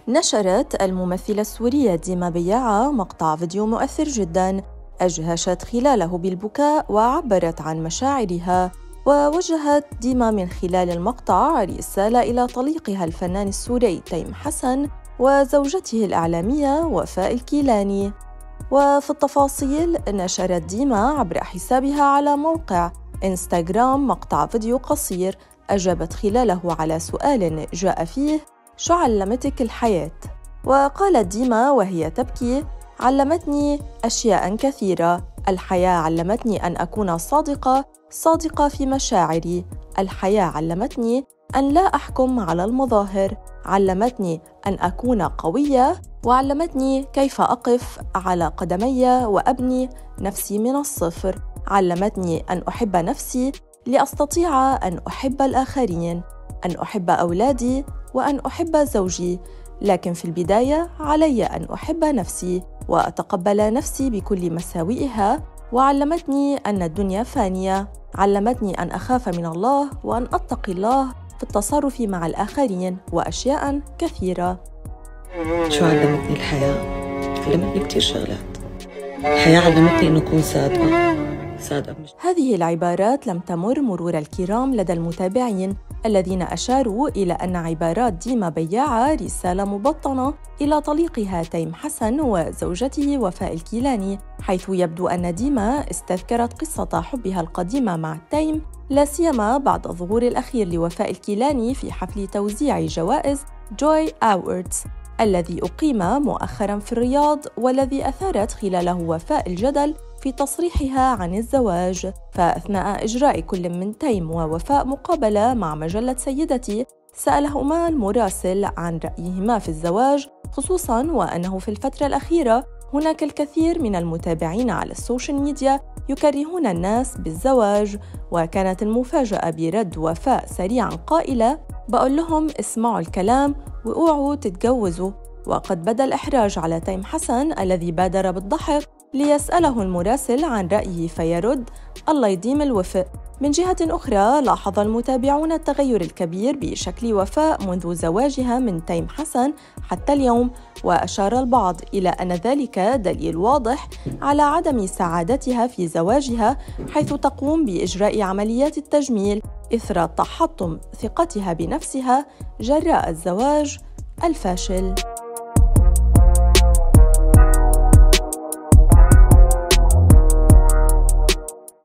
نشرت الممثلة السورية ديما بياعة مقطع فيديو مؤثر جداً أجهشت خلاله بالبكاء وعبرت عن مشاعرها. ووجهت ديما من خلال المقطع رسالة إلى طليقها الفنان السوري تيم حسن وزوجته الإعلامية وفاء الكيلاني. وفي التفاصيل نشرت ديما عبر حسابها على موقع إنستغرام مقطع فيديو قصير أجابت خلاله على سؤال جاء فيه: شو علمتك الحياة؟ وقالت ديما وهي تبكي: علمتني أشياء كثيرة. الحياة علمتني أن أكون صادقة في مشاعري. الحياة علمتني أن لا أحكم على المظاهر. علمتني أن أكون قوية، وعلمتني كيف أقف على قدمي وأبني نفسي من الصفر. علمتني أن أحب نفسي لأستطيع أن أحب الآخرين، أن أحب أولادي وأن أحب زوجي، لكن في البداية علي أن أحب نفسي وأتقبل نفسي بكل مساوئها. وعلمتني أن الدنيا فانية. علمتني أن أخاف من الله وأن أتقي الله في التصرف مع الآخرين وأشياء كثيرة. شو علمتني الحياة؟ علمتني كتير شغلات. الحياة علمتني أن أكون صادقة. هذه العبارات لم تمر مرور الكرام لدى المتابعين الذين أشاروا إلى أن عبارات ديما بياعة رسالة مبطنة إلى طليقها تيم حسن وزوجته وفاء الكيلاني، حيث يبدو أن ديما استذكرت قصة حبها القديمة مع تيم، لا سيما بعد الظهور الأخير لوفاء الكيلاني في حفل توزيع جوائز جوي أووردز الذي أقيم مؤخراً في الرياض، والذي أثارت خلاله وفاء الجدل في تصريحها عن الزواج. فأثناء إجراء كل من تيم ووفاء مقابلة مع مجلة سيدتي، سألهما المراسل عن رأيهما في الزواج، خصوصاً وأنه في الفترة الأخيرة هناك الكثير من المتابعين على السوشيال ميديا يكرهون الناس بالزواج. وكانت المفاجأة برد وفاء سريعاً قائلة: بقول لهم اسمعوا الكلام واوعوا تتجوزوا. وقد بدا الإحراج على تيم حسن الذي بادر بالضحك ليسأله المراسل عن رأيه فيرد: الله يديم الوفاء. من جهة أخرى لاحظ المتابعون التغير الكبير بشكل وفاء منذ زواجها من تيم حسن حتى اليوم، وأشار البعض إلى أن ذلك دليل واضح على عدم سعادتها في زواجها، حيث تقوم بإجراء عمليات التجميل إثر تحطم ثقتها بنفسها جراء الزواج الفاشل.